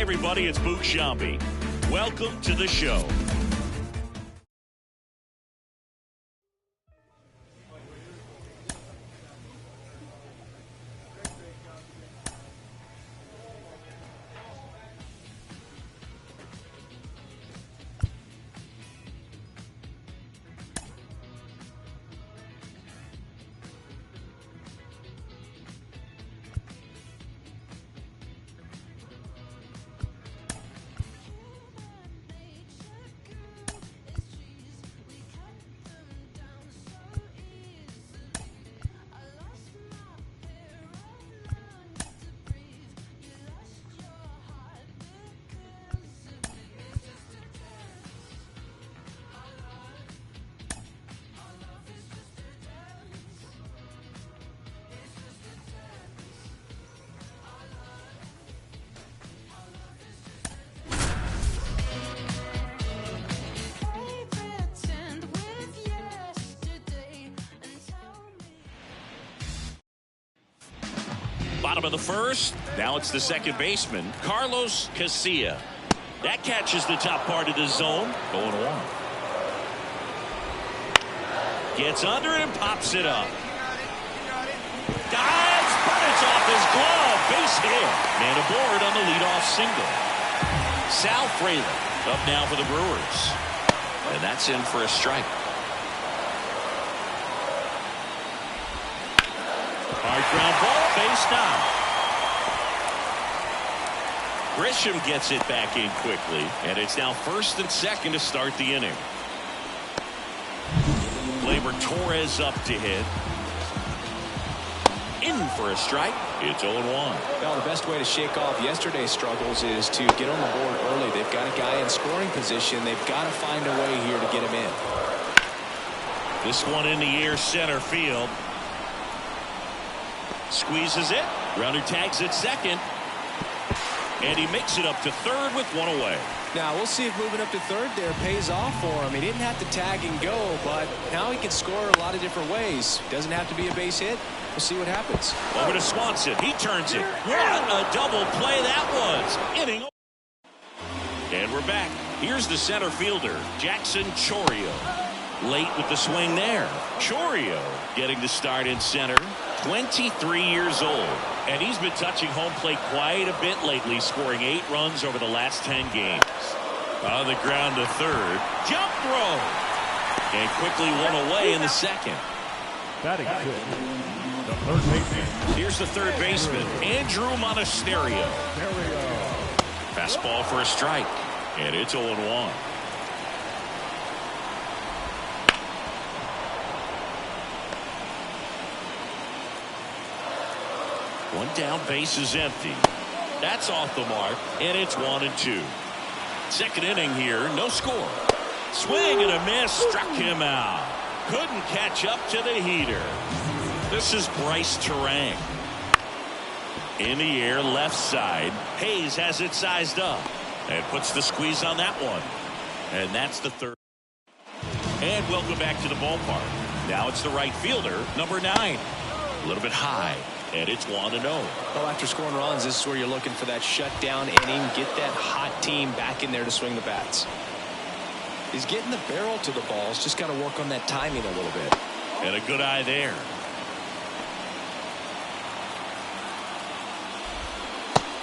Hi, everybody. It's Boog Sciambi. Welcome to the show. Bottom of the first. Now it's the second baseman, Carlos Casilla. That catches the top part of the zone. Going one. Gets under it and pops it up. Dives, but it's off his glove. Base hit. Man aboard on the leadoff single. Sal Fraley up now for the Brewers. And that's in for a strike. Hard ground ball, base down. Grisham gets it back in quickly, and it's now first and second to start the inning. Gleyber Torres up to hit. In for a strike. It's 0-1. Well, the best way to shake off yesterday's struggles is to get on the board early. They've got a guy in scoring position. They've got to find a way here to get him in. This one in the air, center field. Squeezes it. Runner tags at second. And he makes it up to third with one away. Now, we'll see if moving up to third there pays off for him. He didn't have to tag and go, but now he can score a lot of different ways. Doesn't have to be a base hit. We'll see what happens. Over to Swanson. He turns it. What a double play that was. Inning. And we're back. Here's the center fielder, Jackson Chourio. Late with the swing there. Chourio getting the start in center. 23 years old. And he's been touching home plate quite a bit lately, scoring 8 runs over the last 10 games. On the ground to third. Jump throw. And quickly one away in the second. Batting good. The third baseman. Here's the third baseman, Andrew Monasterio. Fastball for a strike. And it's 0-1. One down, base is empty. That's off the mark, and it's 1-2. Second inning here, no score. Swing and a miss, struck him out. Couldn't catch up to the heater. This is Bryce Terang. In the air, left side. Hayes has it sized up and puts the squeeze on that one. And that's the third. And welcome back to the ballpark. Now it's the right fielder, number 9. A little bit high. And it's 1-0. Well, after scoring runs, this is where you're looking for that shutdown inning. Get that hot team back in there to swing the bats. He's getting the barrel to the balls. Just got to work on that timing a little bit. And a good eye there.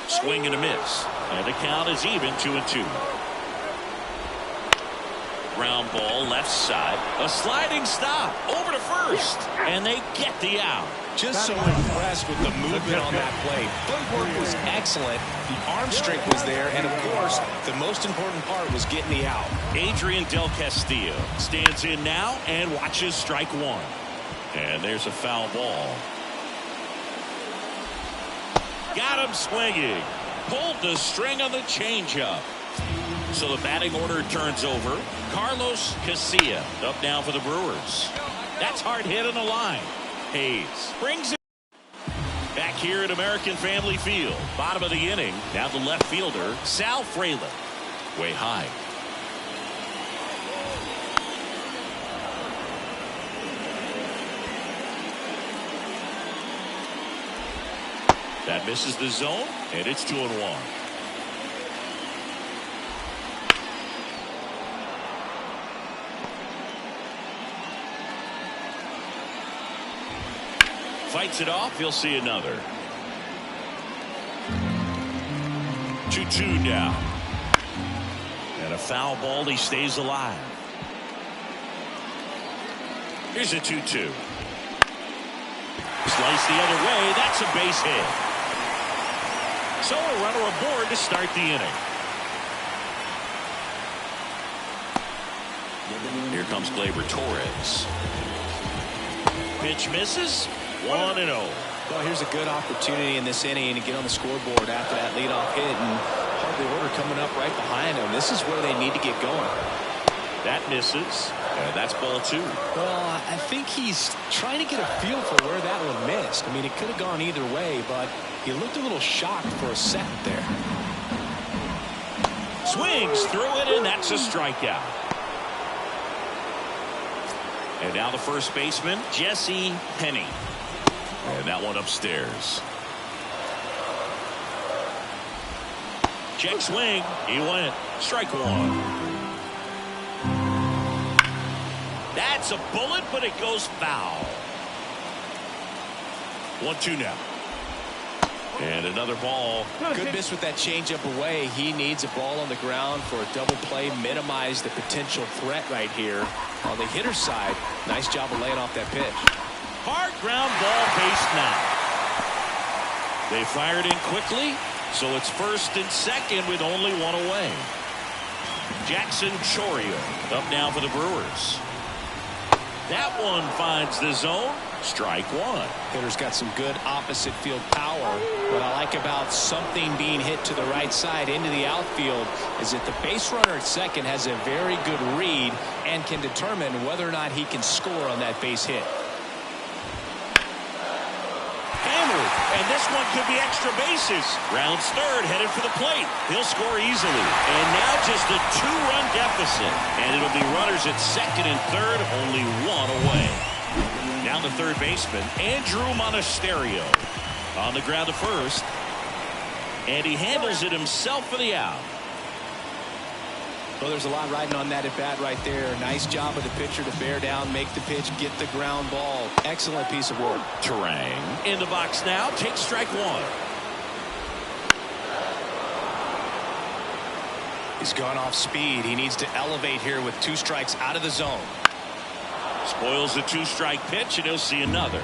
Swing and a miss. And the count is even 2-2. Ground ball left side. A sliding stop over to first. And they get the out. Just so impressed with the movement on that play. Footwork was excellent. The arm strength was there. And, of course, the most important part was getting the out. Adrian Del Castillo stands in now and watches strike one. And there's a foul ball. Got him swinging. Pulled the string on the changeup. So the batting order turns over. Carlos Casilla up now for the Brewers. That's hard hit on the line. Hayes brings it back here at American Family Field. Bottom of the inning. Now the left fielder, Sal Fraley. Way high. That misses the zone, and it's 2-1. Fights it off. He'll see another. 2-2 now. And a foul ball. He stays alive. Here's a 2-2. Slice the other way. That's a base hit. So a runner aboard to start the inning. Here comes Torres. Pitch misses. 1-0. Well, here's a good opportunity in this inning to get on the scoreboard after that leadoff hit, and hardly order coming up right behind him. This is where they need to get going. That misses. That's ball 2. Well, I think he's trying to get a feel for where that one missed. I mean, it could have gone either way, but he looked a little shocked for a second there. Swings through it, and that's a strikeout. And now the first baseman, Jesse Penny. And that one upstairs. Check swing. He went. Strike 1. That's a bullet, but it goes foul. 1-2 now. And another ball. Good miss with that changeup away. He needs a ball on the ground for a double play. Minimize the potential threat right here. On the hitter's side, nice job of laying off that pitch. Hard ground ball, base now. They fired in quickly, so it's first and second with only one away. Jackson Chourio up now for the Brewers. That one finds the zone. Strike 1. Hitter's got some good opposite field power. What I like about something being hit to the right side into the outfield is that the base runner at second has a very good read and can determine whether or not he can score on that base hit. Hammered, and this one could be extra bases. Rounds third, headed for the plate. He'll score easily. And now just a 2-run deficit. And it'll be runners at second and third, only one away. Now the third baseman, Andrew Monasterio. On the ground to first. And he handles it himself for the out. Well, there's a lot riding on that at bat right there. Nice job of the pitcher to bear down, make the pitch, get the ground ball. Excellent piece of work. Terang in the box now. Takes strike 1. He's gone off speed. He needs to elevate here with 2 strikes out of the zone. Spoils the 2-strike pitch, and he'll see another.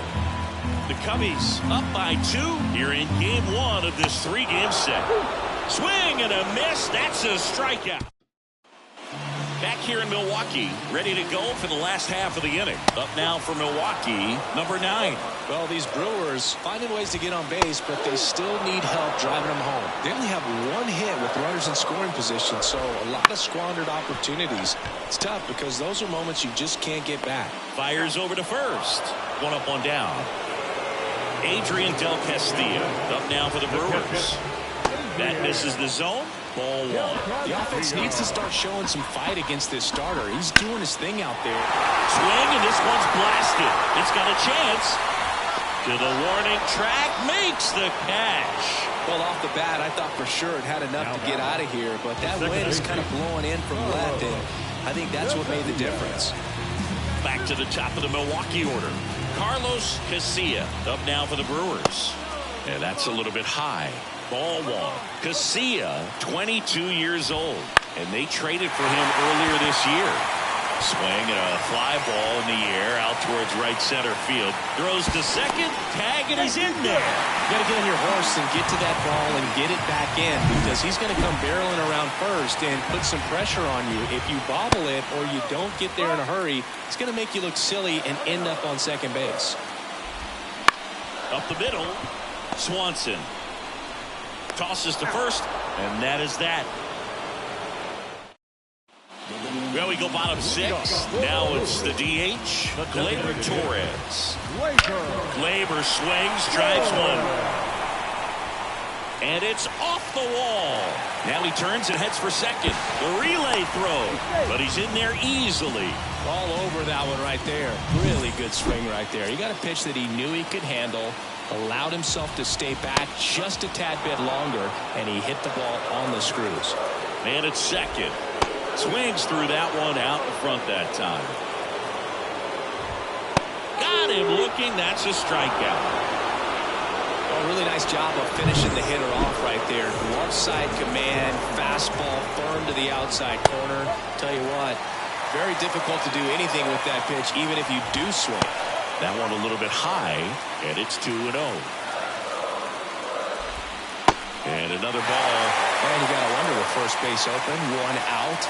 The Cubbies up by 2 here in game 1 of this 3-game set. Swing and a miss. That's a strikeout. Back here in Milwaukee, ready to go for the last half of the inning. Up now for Milwaukee, number 9. Well, these Brewers finding ways to get on base, but they still need help driving them home. They only have 1 hit with runners in scoring position, so a lot of squandered opportunities. It's tough because those are moments you just can't get back. Fires over to first. 1 up, 1 down. Adrian Del Castillo up now for the Brewers. That misses the zone. Ball 1. The offense needs to start showing some fight against this starter. He's doing his thing out there. Swing, and this one's blasted. It's got a chance. To the warning track, makes the catch. Well, off the bat, I thought for sure it had enough to get out of here, but that wind is kind of blowing in from left, and I think that's what made the difference. Back to the top of the Milwaukee order. Carlos Casilla up now for the Brewers. And that's a little bit high. Ball 1. Casilla, 22 years old. And they traded for him earlier this year. Swing and a fly ball in the air out towards right center field. Throws to second. Tag, and he's in there. You got to get on your horse and get to that ball and get it back in, because he's going to come barreling around first and put some pressure on you. If you bobble it or you don't get there in a hurry, it's going to make you look silly and end up on second base. Up the middle. Swanson tosses to first, and that is that. Well, we go bottom 6. Now it's the DH, Gleyber Torres. Gleyber swings, drives 1. And it's off the wall. Now he turns and heads for second. The relay throw, but he's in there easily. All over that one right there. Really good swing right there. He got a pitch that he knew he could handle, allowed himself to stay back just a tad bit longer, and he hit the ball on the screws. And it's second. Swings through that one out in front that time. Got Got him looking. That's a strikeout. Well, really nice job of finishing the hitter off right there. Left side command, fastball firm to the outside corner. Tell you what, very difficult to do anything with that pitch, even if you do swing. That one a little bit high, and it's 2-0. And another ball. And you got to wonder with first base open, one out.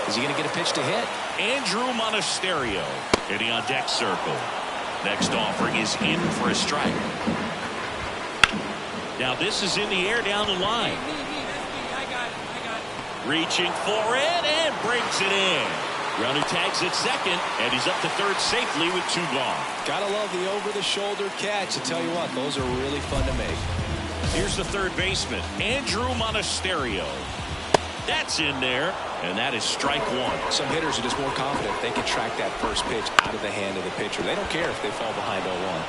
Is he going to get a pitch to hit? Andrew Monasterio hitting on deck circle. Next offering is in for a strike. Now this is in the air down the line. I got it. Reaching for it and brings it in. Runner tags at second, and he's up to third safely with 2 gone. Gotta love the over-the-shoulder catch. I tell you what, those are really fun to make. Here's the third baseman, Andrew Monasterio. That's in there, and that is strike 1. Some hitters are just more confident they can track that first pitch out of the hand of the pitcher. They don't care if they fall behind 0-1.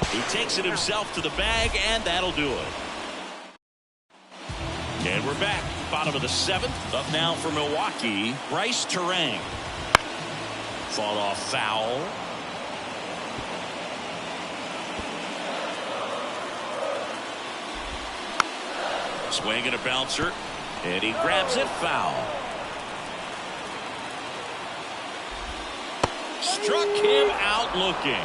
He takes it himself to the bag, and that'll do it. And we're back. Bottom of the 7th. Up now for Milwaukee, Bryce Terang. Fought off foul. Swing and a bouncer. And he grabs it foul. Struck him out looking.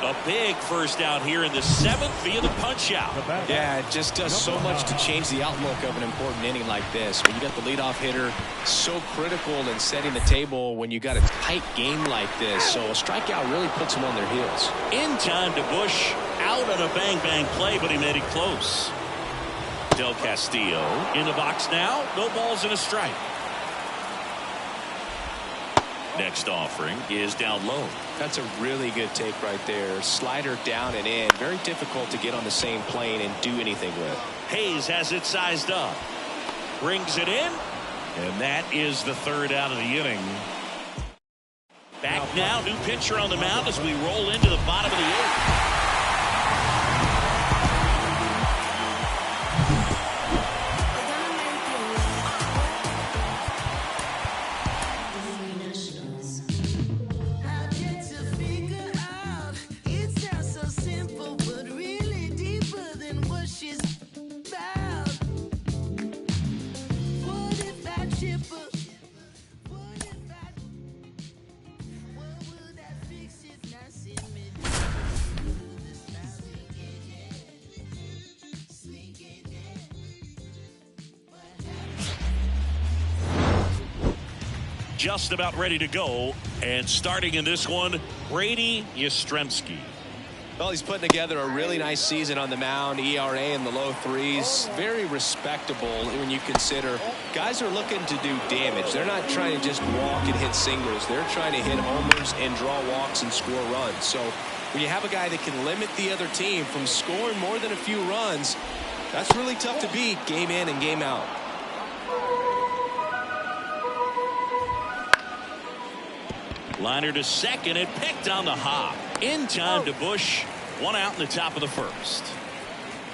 A big first out here in the 7th via the punch out. Yeah, it just does so much to change the outlook of an important inning like this. When you got the leadoff hitter, so critical in setting the table when you got a tight game like this. So a strikeout really puts them on their heels. In time to Bush. Out on a bang-bang play, but he made it close. Del Castillo in the box now. No balls and a strike. Next offering is down low. That's a really good take right there. Slider down and in. Very difficult to get on the same plane and do anything with. Hayes has it sized up. Brings it in. And that is the third out of the inning. Back now, new pitcher on the mound as we roll into the bottom of the 8th. Just about ready to go, and starting in this one, Brady Yastrzemski. Well, he's putting together a really nice season on the mound. ERA in the low 3s. Very respectable when you consider guys are looking to do damage. They're not trying to just walk and hit singles. They're trying to hit homers and draw walks and score runs. So when you have a guy that can limit the other team from scoring more than a few runs, that's really tough to beat game in and game out. Liner to second and picked on the hop. In time to Bush. One out in the top of the 1st.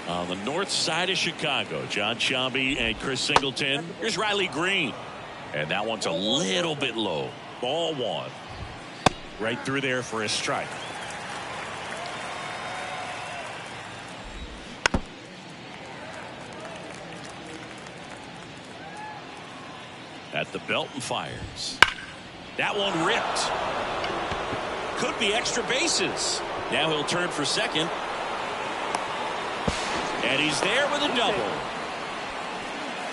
On the north side of Chicago, John Sciambi and Chris Singleton. Here's Riley Green. And that one's a little bit low. Ball 1. Right through there for a strike. At the belt and fires. That one ripped. Could be extra bases. Now he'll turn for second. And he's there with a double.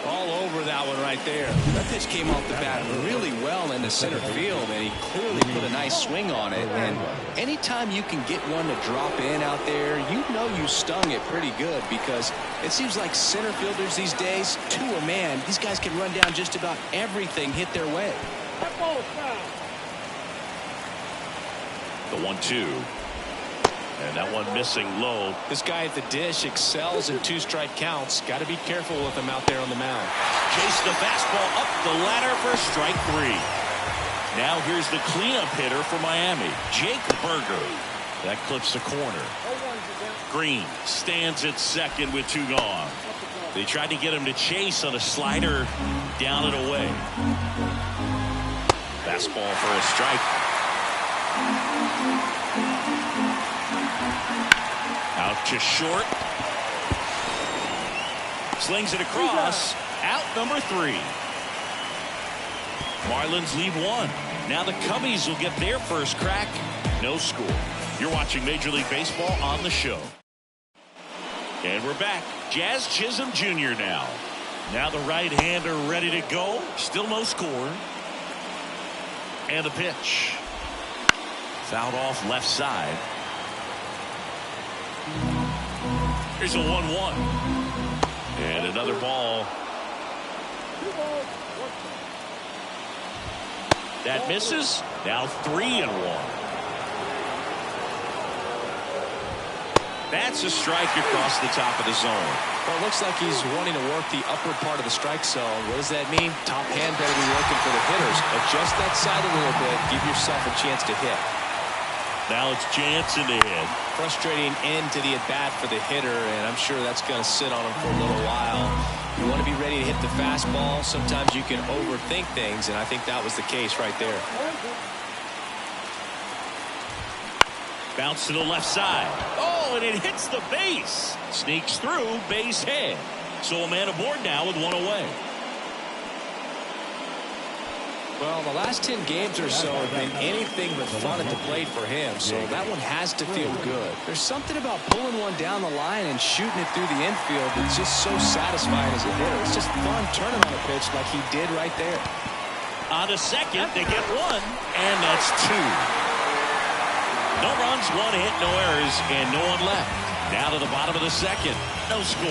All over that one right there. That pitch came off the bat really well into center field, and he clearly put a nice swing on it. And anytime you can get one to drop in out there, you know you stung it pretty good, because it seems like center fielders these days, to a man, these guys can run down just about everything hit their way. The 1-2. And that one missing low. This guy at the dish excels in 2-strike counts. Got to be careful with him out there on the mound. Chase the fastball up the ladder for strike 3. Now here's the cleanup hitter for Miami, Jake Berger. That clips the corner. Green stands at second with 2 gone. They tried to get him to chase on a slider down and away. Fastball for a strike. Out to short. Slings it across. Out number 3. Marlins leave 1. Now the Cubbies will get their first crack. No score. You're watching Major League Baseball on the show. And we're back. Jazz Chisholm Jr. now. Now the right-hander ready to go. Still no score. And the pitch. Fouled off left side. Here's a 1-1. And another ball. That misses. Now 3-1. That's a strike across the top of the zone. Well, it looks like he's wanting to work the upper part of the strike zone. What does that mean? Top hand better be working for the hitters. Adjust that side a little bit. Give yourself a chance to hit. Now it's Jansen to hit. Frustrating end to the at-bat for the hitter, and I'm sure that's going to sit on him for a little while. You want to be ready to hit the fastball. Sometimes you can overthink things, and I think that was the case right there. Bounce to the left side. Oh, and it hits the base. Sneaks through, base hit. So a man aboard now with 1 away. Well, the last 10 games or so have been anything but fun at the plate for him, so that one has to feel good. There's something about pulling one down the line and shooting it through the infield that's just so satisfying as a hitter. It's just fun turning on a pitch like he did right there. On to second, they get 1, and that's 2. No runs, 1 hit, no errors, and no one left. Now to the bottom of the second. No score.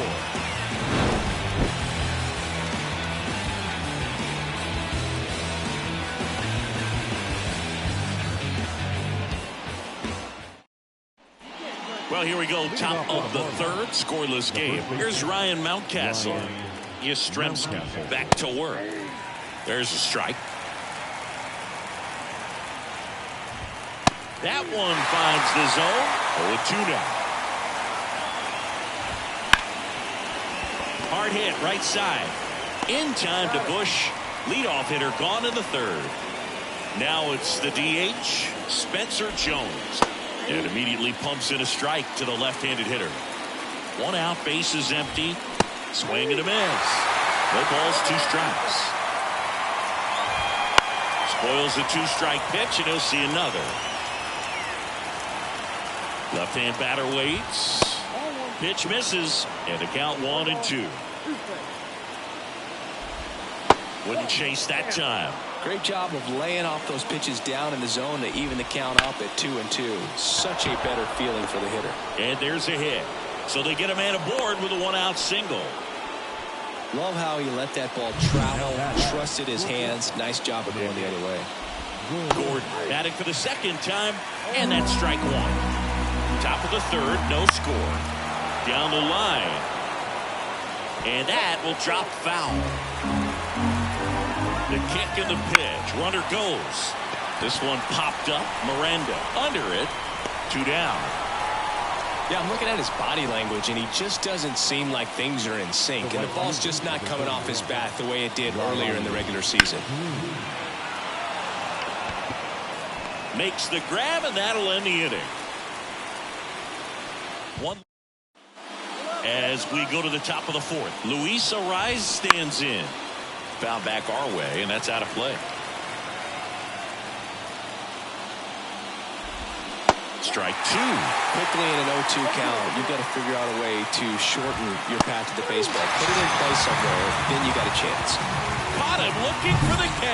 Well, here we go. Top of the 3rd. Scoreless game. Here's Ryan Mountcastle. Yastrzemski back to work. There's a strike. That one finds the zone. 0-2 now. Hard hit right side. In time to Bush. Leadoff hitter gone in the 3rd. Now it's the DH, Spencer Jones. And immediately pumps in a strike to the left-handed hitter. 1 out, base is empty. Swing and a miss. No balls, 2 strikes. Spoils a 2-strike pitch, and he'll see another. Left-hand batter waits. Pitch misses, and the count 1-2. Wouldn't chase that time. Great job of laying off those pitches down in the zone to even the count up at 2-2. Such a better feeling for the hitter. And there's a hit. So they get a man aboard with a 1-out single. Love how he let that ball travel, trusted his hands. Nice job of going the other way. Gordon batting for the 2nd time, and that's strike 1. Top of the 3rd, no score. Down the line. And that will drop foul. The kick and the pitch. Runner goes. This one popped up. Miranda under it. 2 down. Yeah, I'm looking at his body language, and he just doesn't seem like things are in sync. And the ball's just not coming off his bat the way it did earlier in the regular season. Makes the grab, and that'll end the inning. 1. As we go to the top of the 4th, Luis Arraez stands in. Foul back our way, and that's out of play. Strike 2. Quickly in an 0-2 count, you've got to figure out a way to shorten your path to the baseball. Put it in play somewhere, then you got a chance. Caught him looking for the K.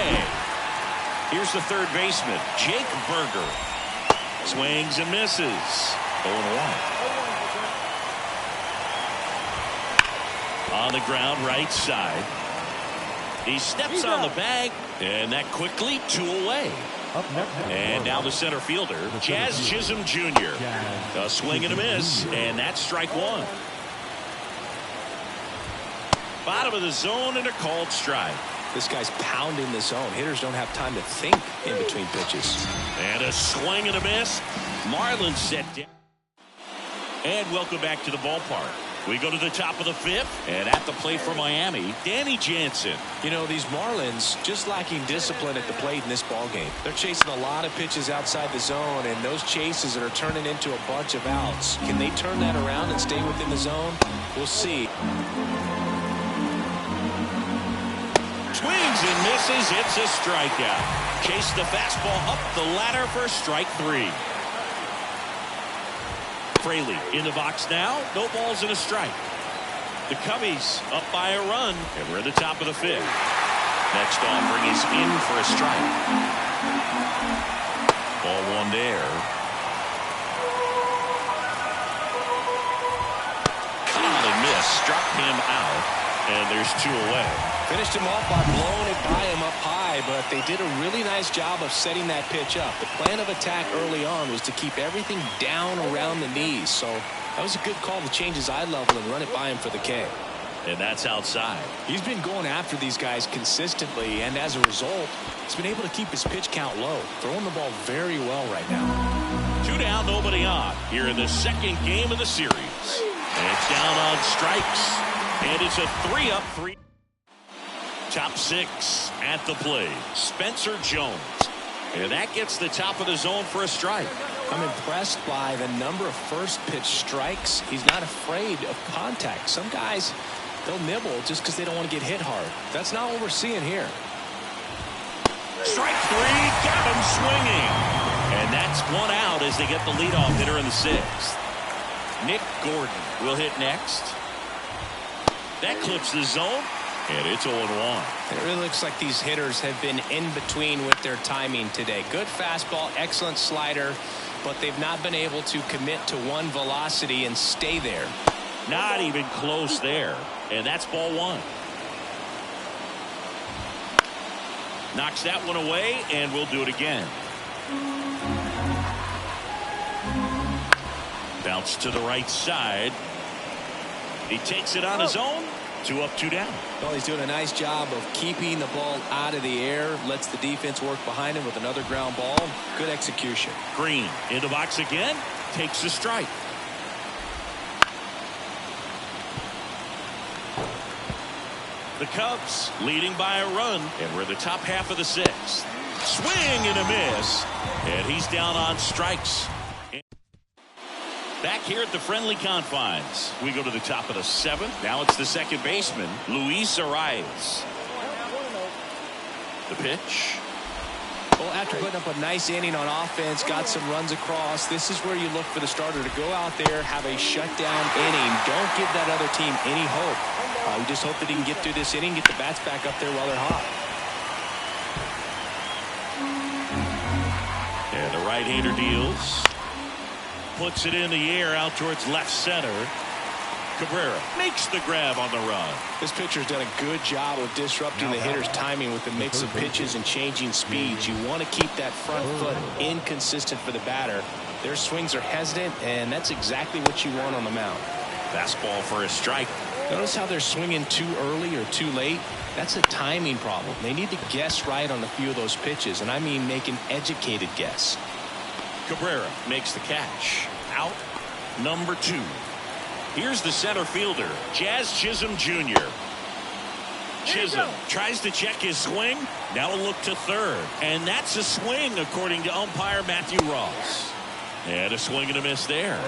Here's the 3rd baseman, Jake Berger. Swings and misses. 0-1. On the ground, right side. He steps on the bag, and that quickly 2 away. And now the center fielder, Jazz Chisholm Jr. A swing and a miss, and that's strike 1. Bottom of the zone and a called strike. This guy's pounding the zone. Hitters don't have time to think in between pitches. And a swing and a miss. Marlins set down. And welcome back to the ballpark. We go to the top of the fifth, and at the plate for Miami, Danny Jansen. You know, these Marlins just lacking discipline at the plate in this ball game. They're chasing a lot of pitches outside the zone, and those chases are turning into a bunch of outs. Can they turn that around and stay within the zone? We'll see. Swings and misses. It's a strikeout. Chase the fastball up the ladder for strike 3. Fraley in the box now. No balls and a strike. The Cubbies up by a run, and we're at the top of the fifth. Next offering is in for a strike. Ball 1 there. Caught and missed. Struck him out, and there's 2 away. Finished him off by blowing it by him up high, but they did a really nice job of setting that pitch up. The plan of attack early on was to keep everything down around the knees, so that was a good call to change his eye level and run it by him for the K. And that's outside. He's been going after these guys consistently, and as a result, he's been able to keep his pitch count low, throwing the ball very well right now. 2 down, nobody on here in the second game of the series. And it's down on strikes, and it's a 3-up 3. Top 6 at the plate. Spencer Jones. And that gets the top of the zone for a strike. I'm impressed by the number of first pitch strikes. He's not afraid of contact. Some guys, they'll nibble just because they don't want to get hit hard. That's not what we're seeing here. Strike 3, got him swinging. And that's 1 out as they get the leadoff hitter in the 6th. Nick Gordon will hit next. That clips the zone. And it's 0-1. It really looks like these hitters have been in between with their timing today. Good fastball, excellent slider, but they've not been able to commit to one velocity and stay there. Not even close there. And that's ball 1. Knocks that one away, and we'll do it again. Bounce to the right side. He takes it on his own. 2 up, 2 down. Well, he's doing a nice job of keeping the ball out of the air. Lets the defense work behind him with another ground ball. Good execution. Green in the box again. Takes a strike. The Cubs leading by a run, and we're in the top half of the 6th. Swing and a miss, and he's down on strikes. Back here at the friendly confines, we go to the top of the 7th. Now it's the second baseman, Luis Rtts. The pitch. Well, after putting up a nice inning on offense, got some runs across, this is where you look for the starter to go out there, have a shutdown inning. Don't give that other team any hope. You just hope that he can get through this inning, get the bats back up there while they're hot. And the right-hander deals. Puts it in the air out towards left center. Cabrera makes the grab on the run. This pitcher's done a good job of disrupting the hitter's timing with the mix of pitches and changing speeds. You want to keep that front foot inconsistent for the batter. Their swings are hesitant, and that's exactly what you want on the mound. Fastball for a strike. Notice how they're swinging too early or too late. That's a timing problem. They need to guess right on a few of those pitches, and I mean make an educated guess. Cabrera makes the catch. Out number 2. Here's the center fielder, Jazz Chisholm Jr. Chisholm tries to check his swing. Now a look to third. And that's a swing, according to umpire Matthew Ross. And a swing and a miss there.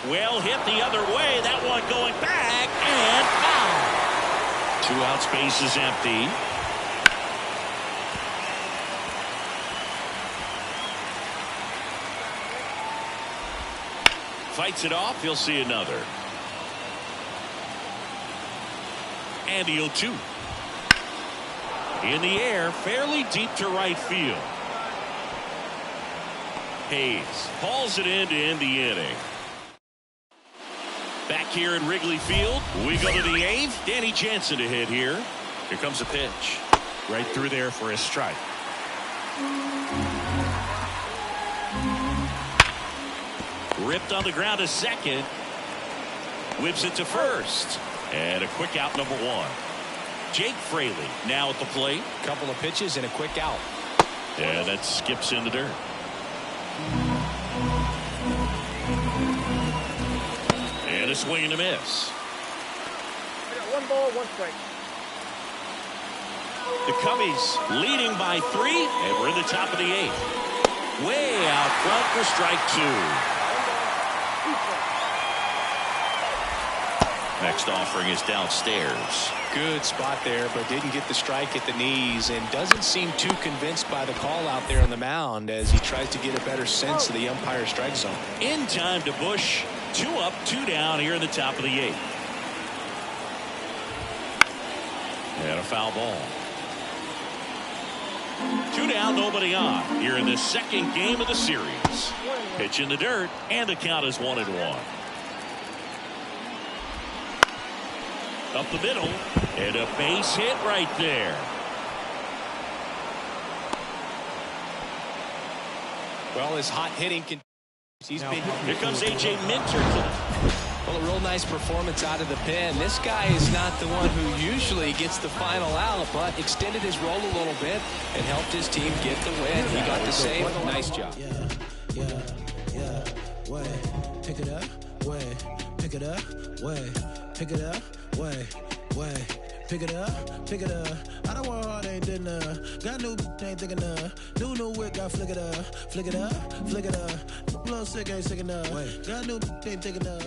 Well hit the other way. That one going back and foul. 2 outs, base is empty. Fights it off. He'll see another. And he'll 2. In the air, fairly deep to right field. Hayes hauls it in to end the inning. Back here in Wrigley Field, we go to the 8th. Danny Jansen to hit here. Here comes a pitch. Right through there for a strike. Ripped on the ground to second. Whips it to first. And a quick out, number 1. Jake Fraley now at the plate. Couple of pitches and a quick out. Yeah, that skips in the dirt. swing and a miss. I got 1 ball, 1 strike. The Cubbies leading by 3, and we're in the top of the 8th. Way out front for strike 2. Next offering is downstairs. Good spot there, but didn't get the strike at the knees and doesn't seem too convinced by the call out there on the mound as he tries to get a better sense of the umpire's strike zone. In time to Bush. 2 up, 2 down here in the top of the 8th. And a foul ball. 2 down, nobody on here in the 2nd game of the series. Pitch in the dirt, and the count is 1-1. Up the middle, and a base hit right there. Well, his hot hitting continues. Here comes A.J. Minter tonight. Well, a real nice performance out of the pen. This guy is not the one who usually gets the final out, but extended his role a little bit and helped his team get the win. He got the save. Nice job. Yeah. Way, pick it up. Way, pick it up. Way, pick it up. Way, pick it up, pick it up. I don't want hard, ain't did enough. Got new ain't thick enough. New whip, got flick it up, flick it up, flick it up. Little sick, ain't sick enough. Got new ain't thick enough.